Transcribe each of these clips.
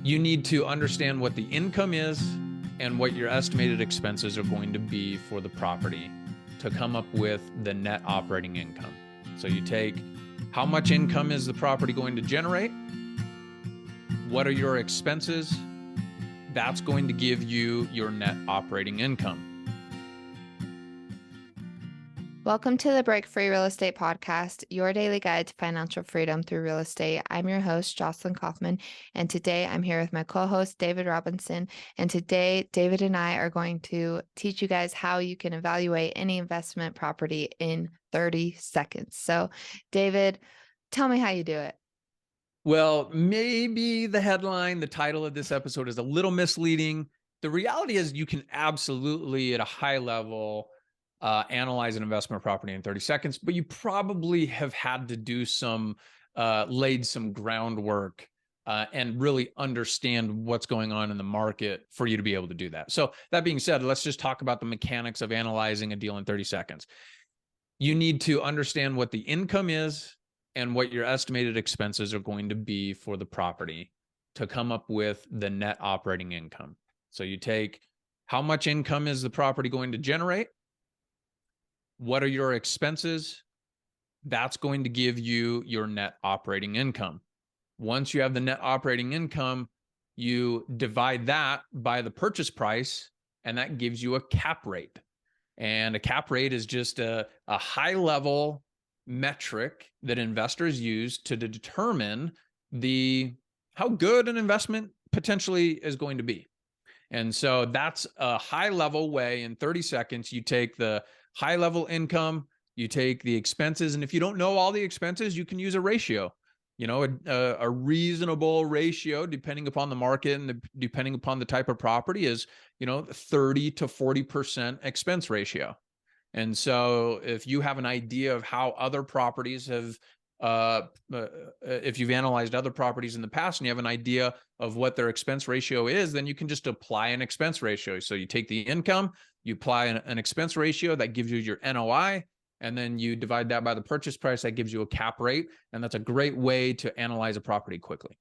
You need to understand what the income is and what your estimated expenses are going to be for the property to come up with the net operating income. So you take how much income is the property going to generate? What are your expenses? That's going to give you your net operating income. Welcome to the Break Free Real Estate Podcast, your daily guide to financial freedom through real estate. I'm your host, Jocelyn Kaufman, and today I'm here with my co-host, David Robinson. And today, David and I are going to teach you guys how you can evaluate any investment property in 30 seconds. So, David, tell me how you do it. Well, maybe the headline, the title of this episode is a little misleading. The reality is you can absolutely, at a high level, analyze an investment property in 30 seconds, but you probably have had to do laid some groundwork and really understand what's going on in the market for you to be able to do that. So that being said, let's just talk about the mechanics of analyzing a deal in 30 seconds. You need to understand what the income is and what your estimated expenses are going to be for the property to come up with the net operating income. So you take how much income is the property going to generate? What are your expenses? That's going to give you your net operating income. Once you have the net operating income, you divide that by the purchase price, and that gives you a cap rate. And a cap rate is just a high-level metric that investors use to determine how good an investment potentially is going to be. And so that's a high-level way. In 30 seconds, you take the high-level income, you take the expenses, and if you don't know all the expenses, you can use a ratio. A reasonable ratio, depending upon the market and depending upon the type of property, is 30 to 40% expense ratio. And so if you have an idea of how other properties have, if you've analyzed other properties in the past and you have an idea of what their expense ratio is, then you can just apply an expense ratio. So you take the income, you apply an expense ratio that gives you your NOI, and then you divide that by the purchase price, that gives you a cap rate. And that's a great way to analyze a property quickly.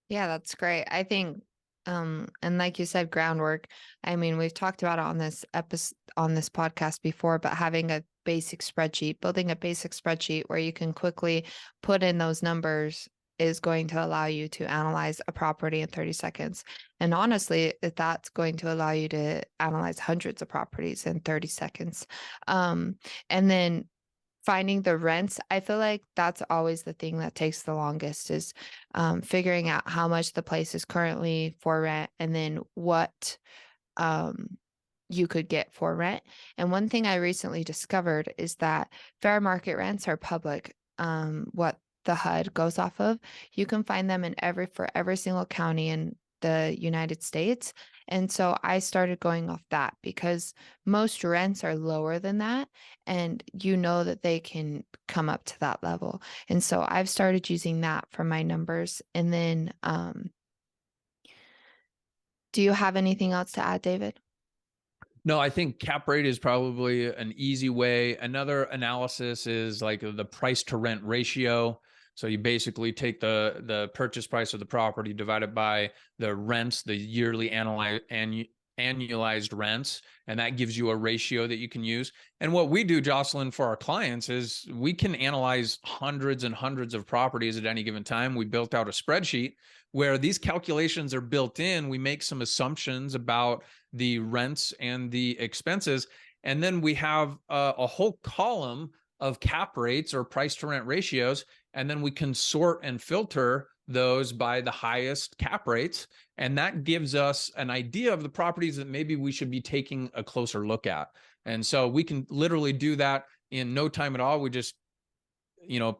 Yeah, that's great. I think, and like you said, groundwork. I mean, we've talked about it on this podcast before, but having a basic spreadsheet, building a basic spreadsheet where you can quickly put in those numbers is going to allow you to analyze a property in 30 seconds. And honestly, that's going to allow you to analyze hundreds of properties in 30 seconds. And then finding the rents, I feel like that's always the thing that takes the longest is figuring out how much the place is currently for rent and then what you could get for rent. And one thing I recently discovered is that fair market rents are public. What the HUD goes off of, you can find them for every single county in the United States. And so I started going off that because most rents are lower than that. And that they can come up to that level. And so I've started using that for my numbers. And then, do you have anything else to add, David? No, I think cap rate is probably an easy way. Another analysis is like the price to rent ratio. So you basically take the purchase price of the property divided by the rents, the yearly annualized rents, and that gives you a ratio that you can use. And what we do, Jocelyn, for our clients is we can analyze hundreds and hundreds of properties at any given time. We built out a spreadsheet where these calculations are built in. We make some assumptions about the rents and the expenses, and then we have a whole column of cap rates or price to rent ratios, and then we can sort and filter those by the highest cap rates, and that gives us an idea of the properties that maybe we should be taking a closer look at. And so we can literally do that in no time at all. We just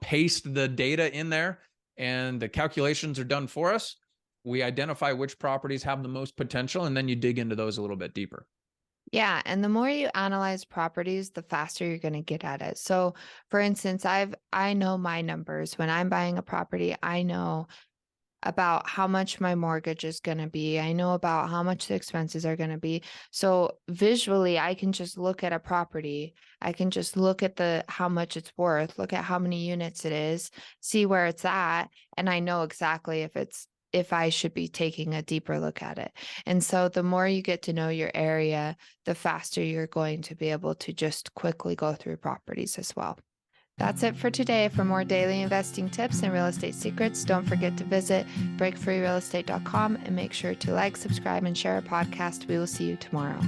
paste the data in there and the calculations are done for us. We identify which properties have the most potential, and then you dig into those a little bit deeper. Yeah, and the more you analyze properties, the faster you're going to get at it. So, for instance, I know my numbers. When I'm buying a property, I know about how much my mortgage is going to be. I know about how much the expenses are going to be. So visually, I can just look at a property. I can just look at how much it's worth, look at how many units it is, see where it's at. And I know exactly if it's if I should be taking a deeper look at it. And so the more you get to know your area, the faster you're going to be able to just quickly go through properties as well. That's it for today. For more daily investing tips and real estate secrets, don't forget to visit breakfreerealestate.com and make sure to like, subscribe, and share our podcast. We will see you tomorrow.